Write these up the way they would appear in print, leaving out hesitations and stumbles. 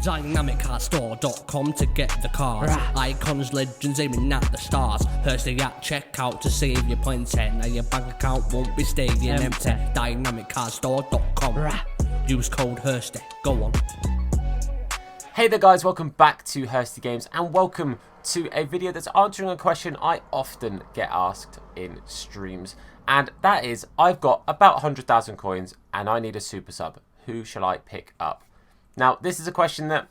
DynamicCardStore.com to get the cards. Icons, legends aiming at the stars. Hursty at checkout to save your points. Now your bank account won't be staying empty. DynamicCardStore.com. Use code Hursty. Go on. Hey there guys, welcome back to Hursty Games and welcome to a video that's answering a question I often get asked in streams. And that is, I've got about 100,000 coins and I need a super sub. Who shall I pick up? Now, this is a question that,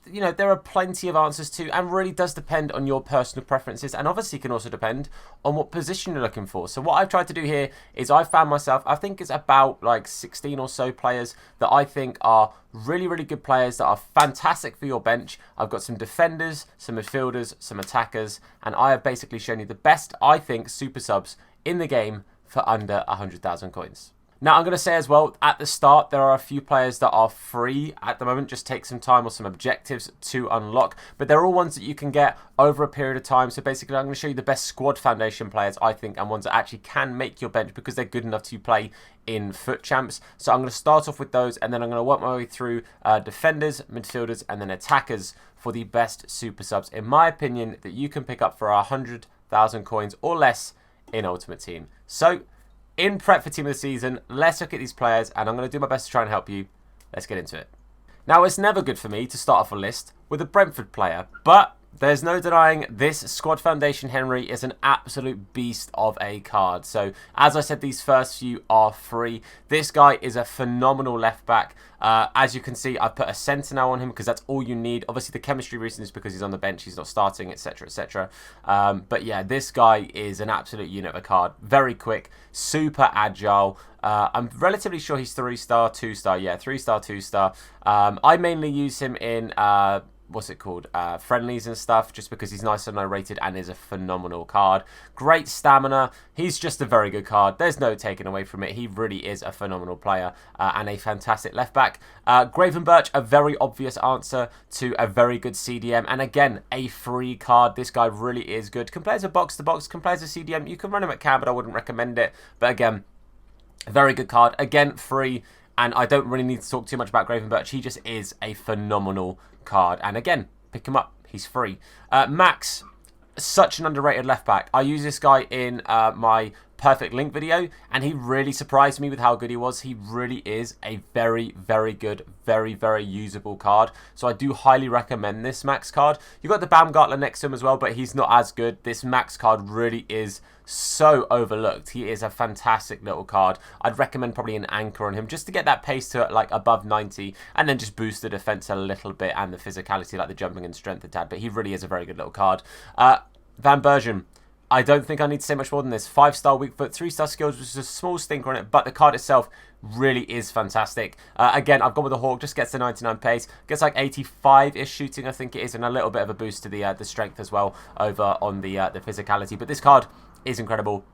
you know, there are plenty of answers to and really does depend on your personal preferences and obviously can also depend on what position you're looking for. So what I've tried to do here is I've found myself, I think it's about like 16 or so players that I think are really, really good players that are fantastic for your bench. I've got some defenders, some midfielders, some attackers, and I have basically shown you the best, I think, super subs in the game for under 100,000 coins. Now, I'm going to say as well, at the start, there are a few players that are free at the moment. Just take some time or some objectives to unlock. But they're all ones that you can get over a period of time. So basically, I'm going to show you the best squad foundation players, I think, and ones that actually can make your bench because they're good enough to play in Futchamps. So I'm going to start off with those, and then I'm going to work my way through defenders, midfielders, and then attackers for the best super subs, in my opinion, that you can pick up for 100,000 coins or less in Ultimate Team. So, in prep for Team of the Season, let's look at these players, and I'm going to do my best to try and help you. Let's get into it. Now, it's never good for me to start off a list with a Brentford player, but there's no denying this Squad Foundation Henry is an absolute beast of a card. So, as I said, these first few are free. This guy is a phenomenal left back. As you can see, I've put a centre now on him because that's all you need. Obviously, the chemistry reason is because he's on the bench, he's not starting, etc., etc. But yeah, this guy is an absolute unit of a card. Very quick, super agile. I'm relatively sure he's 3-star, 2-star. Yeah, 3-star, 2-star. I mainly use him in friendlies and stuff, just because he's nice and low rated and is a phenomenal card. Great stamina. He's just a very good card. There's no taking away from it. He really is a phenomenal player and a fantastic left back. Gravenberch, a very obvious answer to a very good CDM, and again, a free card. This guy really is good. Compares a box to box, compares a CDM. You can run him at cam, but I wouldn't recommend it. But again, a very good card. Again, free. And I don't really need to talk too much about Gravenberch. He just is a phenomenal card. And again, pick him up. He's free. Max, such an underrated left back. I use this guy in my Perfect Link video, and he really surprised me with how good he was. He really is a very, very good, very, very usable card. So I do highly recommend this Max card. You've got the Baumgartner next to him as well, but he's not as good. This Max card really is so overlooked. He is a fantastic little card. I'd recommend probably an anchor on him just to get that pace to like above 90 and then just boost the defense a little bit and the physicality, like the jumping and strength a tad. But he really is a very good little card. Van Bergen. I don't think I need to say much more than this. 5-star weak foot, 3-star skills, which is a small stinker on it, but the card itself really is fantastic. Again, I've gone with the Hawk, just gets the 99 pace, gets like 85-ish shooting, I think it is, and a little bit of a boost to the strength as well over on the physicality. But this card is incredible,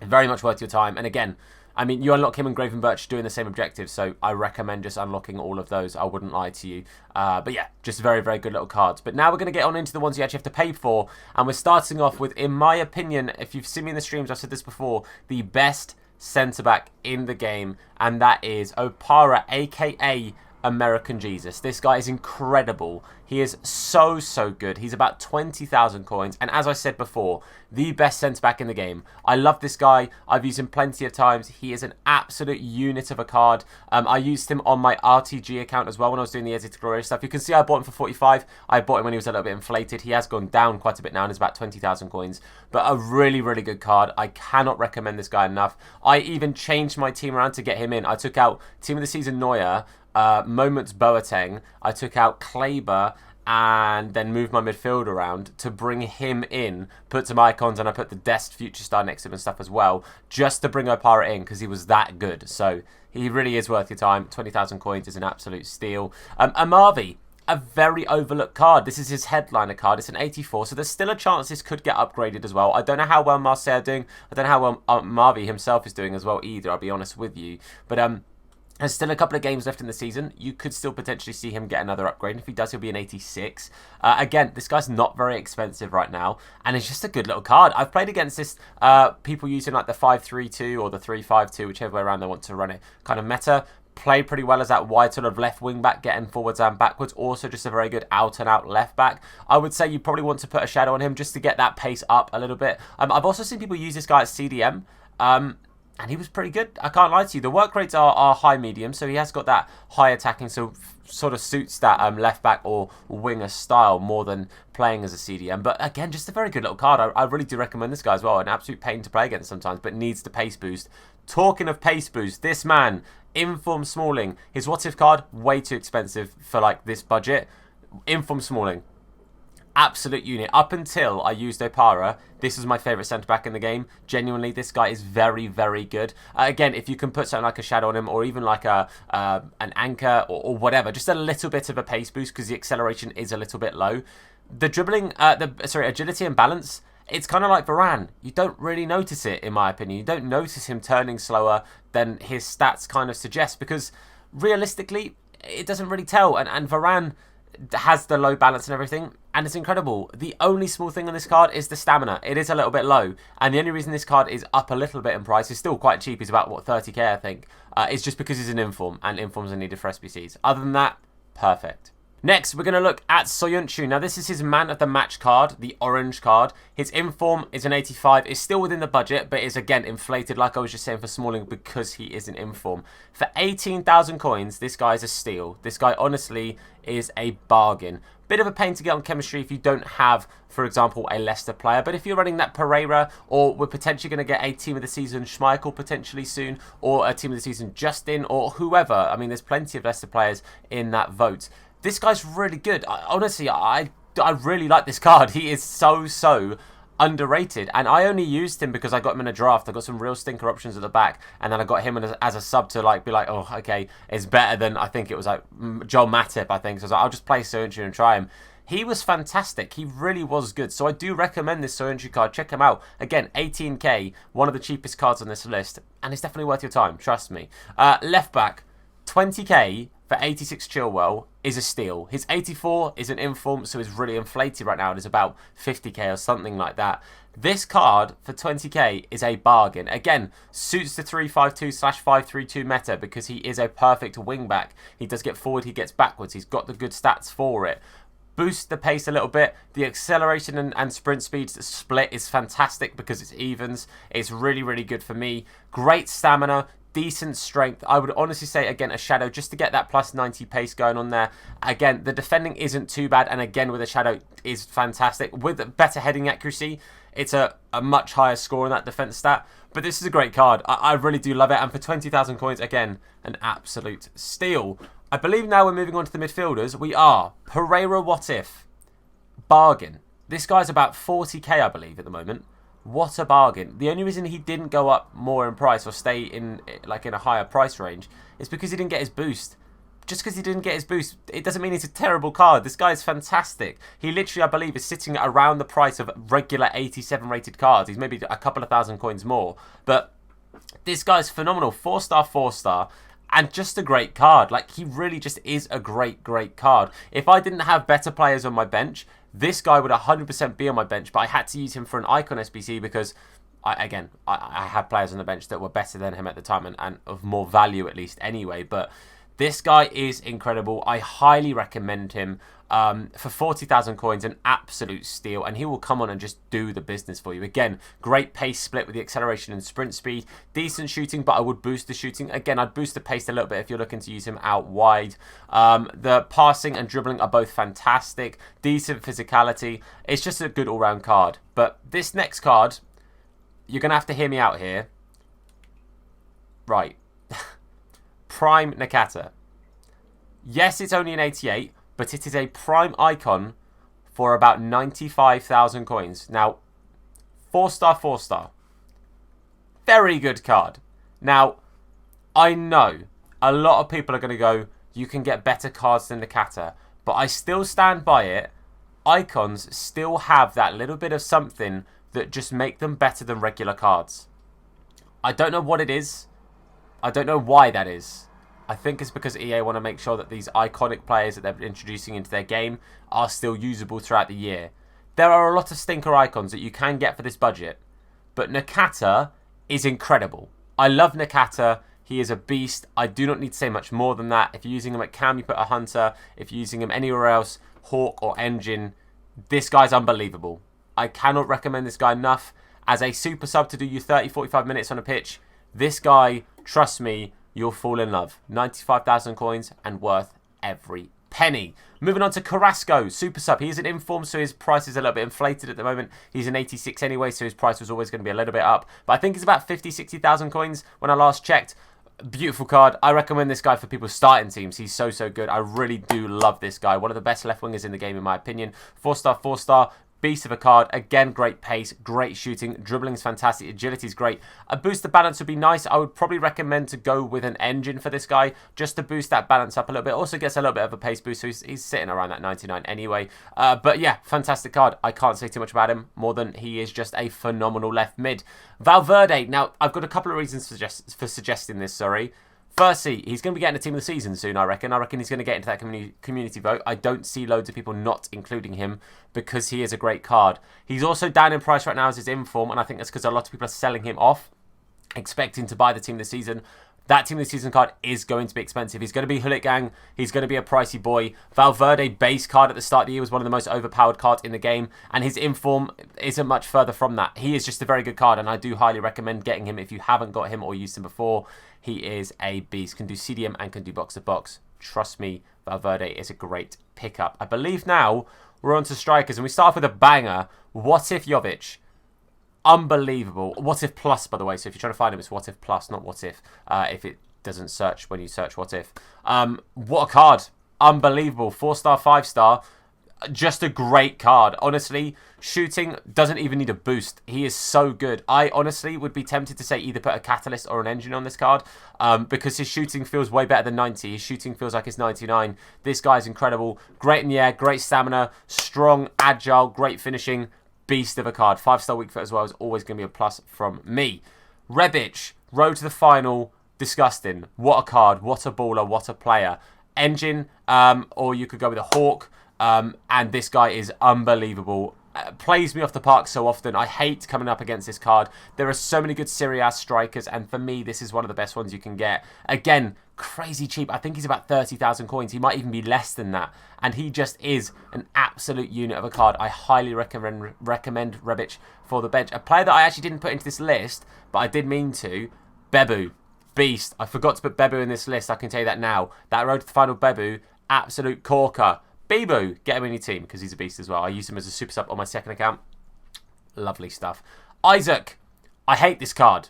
very much worth your time. And again, I mean, you unlock him and Gravenberch doing the same objective, so I recommend just unlocking all of those. I wouldn't lie to you. But yeah, just very, very good little cards. But now we're going to get on into the ones you actually have to pay for. And we're starting off with, in my opinion, if you've seen me in the streams, I've said this before, the best centre-back in the game. And that is Opara, a.k.a. American Jesus. This guy is incredible. He is so, so good. He's about 20,000 coins. And as I said before, the best centre-back in the game. I love this guy. I've used him plenty of times. He is an absolute unit of a card. I used him on my RTG account as well when I was doing the Exit to Glory stuff. You can see I bought him for 45. I bought him when he was a little bit inflated. He has gone down quite a bit now and is about 20,000 coins. But a really, really good card. I cannot recommend this guy enough. I even changed my team around to get him in. I took out Team of the Season Neuer, Moments Boateng. I took out Kleber and then moved my midfield around to bring him in, put some icons, and I put the Dest Future Star next to him and stuff as well, just to bring Opara in because he was that good. So he really is worth your time. 20,000 coins is an absolute steal. Amavi, a very overlooked card. This is his headliner card. It's an 84, so there's still a chance this could get upgraded as well. I don't know how well Marseille are doing. I don't know how well Amavi himself is doing as well either, I'll be honest with you. But there's still a couple of games left in the season. You could still potentially see him get another upgrade. If he does, he'll be an 86. Again, this guy's not very expensive right now, and it's just a good little card. I've played against this, people using like the 5-3-2 or the 3-5-2, whichever way around they want to run it, kind of meta. Play pretty well as that wide sort of left wing back, getting forwards and backwards. Also just a very good out and out left back. I would say you probably want to put a shadow on him just to get that pace up a little bit. I've also seen people use this guy at CDM. And he was pretty good. I can't lie to you. The work rates are high medium, so he has got that high attacking, so sort of suits that left back or winger style more than playing as a CDM. But again, just a very good little card. I really do recommend this guy as well. An absolute pain to play against sometimes, but needs the pace boost. Talking of pace boost, this man, Inform Smalling, his what if card, way too expensive for like this budget. Inform Smalling. Absolute unit. Up until I used Opara, this was my favourite centre-back in the game. Genuinely, this guy is very, very good. Again, if you can put something like a shadow on him or even like an anchor or whatever, just a little bit of a pace boost because the acceleration is a little bit low. The dribbling, agility and balance, it's kind of like Varane. You don't really notice it, in my opinion. You don't notice him turning slower than his stats kind of suggest because realistically, it doesn't really tell. And Varane has the low balance and everything, and it's incredible. The only small thing on this card is the stamina. It is a little bit low, and the only reason this card is up a little bit in price, is still quite cheap, is about, what, 30k I think, it's just because he's an Inform, and Informs are needed for SBCs. Other than that, perfect. Next, we're going to look at Soyuncu. Now, this is his Man of the Match card, the orange card. His Inform is an 85. It's still within the budget, but is, again, inflated, like I was just saying for Smalling, because he is an Inform. For 18,000 coins, this guy is a steal. This guy, honestly, is a bargain. Bit of a pain to get on chemistry if you don't have, for example, a Leicester player. But if you're running that Pereira, or we're potentially going to get a Team of the Season Schmeichel potentially soon, or a Team of the Season Justin, or whoever. I mean, there's plenty of Leicester players in that vote. This guy's really good. Honestly, I really like this card. He is so underrated. And I only used him because I got him in a draft. I got some real stinker options at the back. And then I got him as a sub to like be like, oh, okay, it's better than, I think it was like Joel Matip, I think. So I was like, I'll just play Soyuncu and try him. He was fantastic. He really was good. So I do recommend this Soyuncu card. Check him out. Again, 18k, one of the cheapest cards on this list. And it's definitely worth your time. Trust me. Left back, 20k for 86 Chilwell is a steal. His 84 is an Inform, so it's really inflated right now. It is about 50k or something like that. This card for 20k is a bargain. Again, suits the 352/532 meta because he is a perfect wing back. He does get forward, he gets backwards. He's got the good stats for it. Boost the pace a little bit. The acceleration and sprint speeds split is fantastic because it's evens. It's really, really good for me. Great stamina. Decent strength. I would honestly say, again, a shadow just to get that plus 90 pace going on there. Again, the defending isn't too bad, and again, with a shadow is fantastic. With better heading accuracy, it's a much higher score in that defense stat. But this is a great card. I really do love it, and for 20,000 coins, again, an absolute steal. I believe now we're moving on to the midfielders. We are Pereira What If. Bargain. This guy's about 40k, I believe, at the moment. What a bargain. The only reason he didn't go up more in price or stay in a higher price range is because he didn't get his boost. Just because he didn't get his boost, it doesn't mean he's a terrible card. This guy is fantastic. He literally, I believe, is sitting around the price of regular 87 rated cards. He's maybe a couple of thousand coins more. But this guy's phenomenal. 4-star, 4-star. And just a great card. Like, he really just is a great card. If I didn't have better players on my bench, this guy would 100% be on my bench, but I had to use him for an icon SBC because, I had players on the bench that were better than him at the time and of more value at least anyway. But this guy is incredible. I highly recommend him. For 40,000 coins, an absolute steal, and he will come on and just do the business for you. Again, great pace split with the acceleration and sprint speed, decent shooting, but I would boost the shooting. Again, I'd boost the pace a little bit if you're looking to use him out wide. The passing and dribbling are both fantastic, decent physicality. It's just a good all-round card. But this next card, you're going to have to hear me out here. Right. Prime Nakata. Yes, it's only an 88, but it is a prime icon for about 95,000 coins. Now, 4-star, 4-star. Very good card. Now, I know a lot of people are going to go, you can get better cards than Nakata, but I still stand by it. Icons still have that little bit of something that just make them better than regular cards. I don't know what it is. I don't know why that is. I think it's because EA want to make sure that these iconic players that they're introducing into their game are still usable throughout the year. There are a lot of stinker icons that you can get for this budget, but Nakata is incredible. I love Nakata. He is a beast. I do not need to say much more than that. If you're using him at Cam, you put a Hunter. If you're using him anywhere else, Hawk or Engine, this guy's unbelievable. I cannot recommend this guy enough. As a super sub to do you 30, 45 minutes on a pitch, this guy, trust me, you'll fall in love. 95,000 coins and worth every penny. Moving on to Carrasco, super sub. He is an inform, so his price is a little bit inflated at the moment. He's an 86 anyway, so his price was always going to be a little bit up. But I think it's about 50, 60,000 coins when I last checked. Beautiful card. I recommend this guy for people's starting teams. He's so good. I really do love this guy. One of the best left wingers in the game, in my opinion. 4-star, 4-star. Beast of a card. Again, great pace, great shooting. Dribbling's fantastic. Agility's great. A boost the balance would be nice. I would probably recommend to go with an Engine for this guy, just to boost that balance up a little bit. Also gets a little bit of a pace boost, so he's sitting around that 99 anyway. But yeah, fantastic card. I can't say too much about him, more than he is just a phenomenal left mid. Valverde. Now, I've got a couple of reasons for suggesting this, sorry. Firstly, he's going to be getting a team of the season soon, I reckon. I reckon he's going to get into that community vote. I don't see loads of people not including him because he is a great card. He's also down in price right now as his inform, and I think that's because a lot of people are selling him off, expecting to buy the team of the season. That team of the season card is going to be expensive. He's going to be Hooligan. He's going to be a pricey boy. Valverde base card at the start of the year was one of the most overpowered cards in the game, and his inform isn't much further from that. He is just a very good card, and I do highly recommend getting him if you haven't got him or used him before. He is a beast. Can do CDM and can do box-to-box. Trust me, Valverde is a great pickup. I believe now we're on to strikers, and we start off with a banger. What if Jovic? Unbelievable. What if plus, by the way. So if you're trying to find him, it's what if plus, not what if it doesn't search when you search what if. What a card. Unbelievable. 4-star, 5-star. Just a great card. Honestly, shooting doesn't even need a boost. He is so good. I honestly would be tempted to say either put a Catalyst or an Engine on this card because his shooting feels way better than 90. His shooting feels like it's 99. This guy's incredible. Great in the air, great stamina, strong, agile, great finishing. Beast of a card. 5-star weak foot as well is always going to be a plus from me. Rebic, road to the final. Disgusting. What a card. What a baller. What a player. Engine, or you could go with a Hawk. And this guy is unbelievable. Plays me off the park so often. I hate coming up against this card. There are so many good Serie A strikers, and for me, this is one of the best ones you can get. Again, crazy cheap. I think he's about 30,000 coins. He might even be less than that. And he just is an absolute unit of a card. I highly recommend Rebic for the bench. A player that I actually didn't put into this list, but I did mean to, Bebu. Beast. I forgot to put Bebu in this list. I can tell you that now. That road to the final Bebu, absolute corker. Bibu, get him in your team because he's a beast as well. I used him as a super sub on my second account. Lovely stuff. Isaac. I hate this card.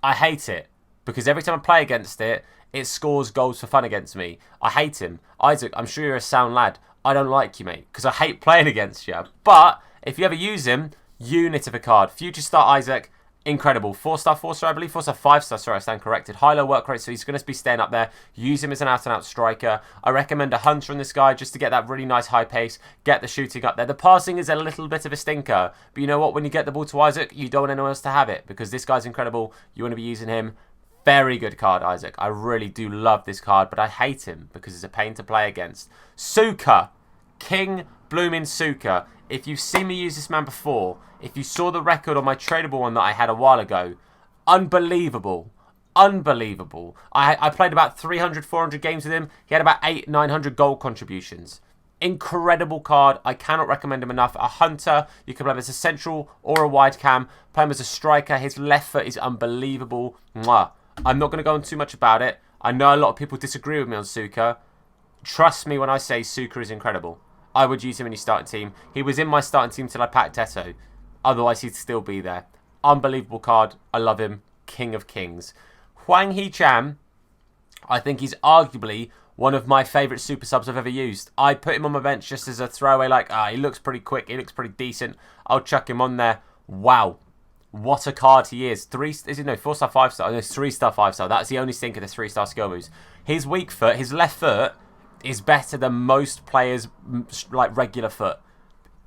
I hate it because every time I play against it, it scores goals for fun against me. I hate him. Isaac, I'm sure you're a sound lad. I don't like you, mate, because I hate playing against you. But if you ever use him, unit of a card. Future star Isaac. Incredible. 4-star, 4-star, I believe. 4-star, 5-star, sorry, I stand corrected. High-low work rate, so he's going to be staying up there. Use him as an out-and-out striker. I recommend a Hunter on this guy just to get that really nice high pace, get the shooting up there. The passing is a little bit of a stinker, but you know what? When you get the ball to Isaac, you don't want anyone else to have it because this guy's incredible. You want to be using him. Very good card, Isaac. I really do love this card, but I hate him because he's a pain to play against. Suka. King Blooming Suka. If you've seen me use this man before, if you saw the record on my tradable one that I had a while ago, unbelievable. Unbelievable. I played about 300, 400 games with him. He had about 800, 900 goal contributions. Incredible card. I cannot recommend him enough. A Hunter, you can play him as a central or a wide cam. Play him as a striker. His left foot is unbelievable. Mwah. I'm not going to go on too much about it. I know a lot of people disagree with me on Suka. Trust me when I say Suka is incredible. I would use him in your starting team. He was in my starting team till I packed Eto. Otherwise, he'd still be there. Unbelievable card. I love him. King of Kings. Huang Hee-chan, I think he's arguably one of my favourite super subs I've ever used. I put him on my bench just as a throwaway, like, he looks pretty quick, he looks pretty decent. I'll chuck him on there. Wow. What a card he is. 4-star, 5-star? No, 3-star, 5-star. That's the only stinker, the 3-star skill moves. His weak foot, his left foot, is better than most players' like regular foot.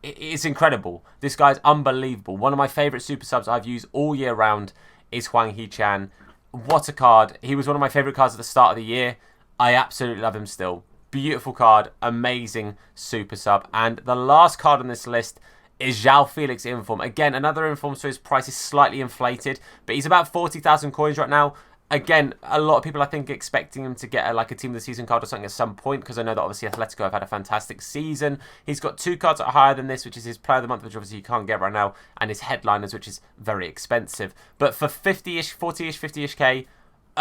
It's incredible. This guy's unbelievable. One of my favourite super subs I've used all year round is Huang Hee-chan. What a card. He was one of my favourite cards at the start of the year. I absolutely love him still. Beautiful card. Amazing super sub. And the last card on this list is Xiao Felix Inform. Again, another Inform, so his price is slightly inflated. But he's about 40,000 coins right now. Again, a lot of people, I think, expecting him to get like a Team of the Season card or something at some point, because I know that obviously Atletico have had a fantastic season. He's got 2 cards that are higher than this, which is his Player of the Month, which obviously you can't get right now, and his Headliners, which is very expensive. But for 50-ish, 40-ish, 50-ish K,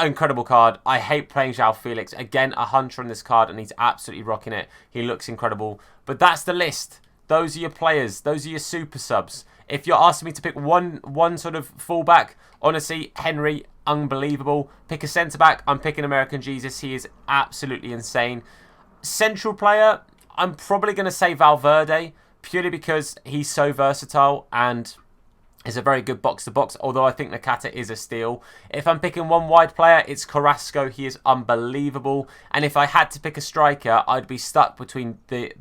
incredible card. I hate playing Xiao Felix. Again, a hunter on this card, and he's absolutely rocking it. He looks incredible. But that's the list. Those are your players. Those are your super subs. If you're asking me to pick one sort of fullback, honestly, Henry, unbelievable. Pick a centre-back, I'm picking American Jesus. He is absolutely insane. Central player, I'm probably going to say Valverde, purely because he's so versatile and is a very good box-to-box, although I think Nakata is a steal. If I'm picking one wide player, it's Carrasco. He is unbelievable. And if I had to pick a striker, I'd be stuck between the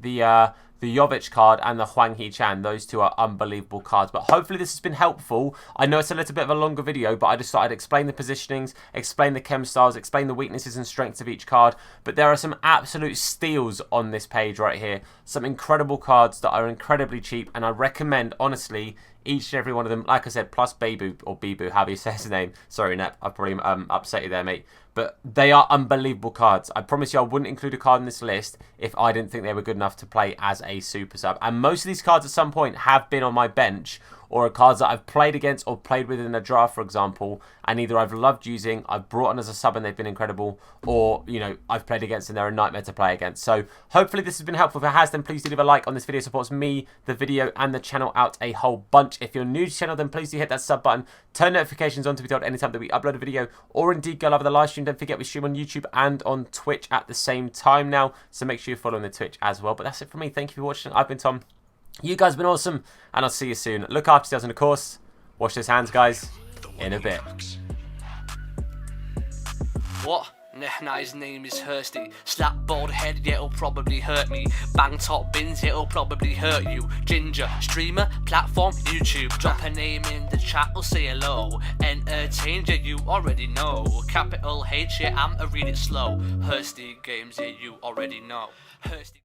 Jovic card and the Huang Hee-chan. Those 2 are unbelievable cards. But hopefully this has been helpful. I know it's a little bit of a longer video, but I just thought I'd explain the positionings, explain the chem styles, explain the weaknesses and strengths of each card. But there are some absolute steals on this page right here. Some incredible cards that are incredibly cheap, and I recommend, honestly, each and every one of them, like I said, plus Bebu, or Bibu, however you say his name. Sorry, Nep, I've probably upset you there, mate. But they are unbelievable cards. I promise you I wouldn't include a card in this list if I didn't think they were good enough to play as a super sub. And most of these cards at some point have been on my bench, or are cards that I've played against or played with in a draft, for example, and either I've loved using, I've brought on as a sub and they've been incredible, or, you know, I've played against and they're a nightmare to play against. So hopefully this has been helpful. If it has, then please do leave a like on this video. It supports me, the video, and the channel out a whole bunch. If you're new to the channel, then please do hit that sub button, turn notifications on to be told anytime that we upload a video, or indeed go live with the live stream. Don't forget we stream on YouTube and on Twitch at the same time now, so make sure you're following the Twitch as well. But that's it from me. Thank you for watching. I've been Tom. You guys have been awesome, and I'll see you soon. Look after yourselves, and of course, wash those hands, guys, in a bit. What? Nah, his name is Hursty. Slap bald head, yeah, it'll probably hurt me. Bang top bins, it'll probably hurt you. Ginger, streamer, platform, YouTube. Drop a name in the chat, or say hello. Entertain, yeah, you already know. Capital H, yeah, I'm a read it slow. Hursty games, yeah, you already know. Hursty.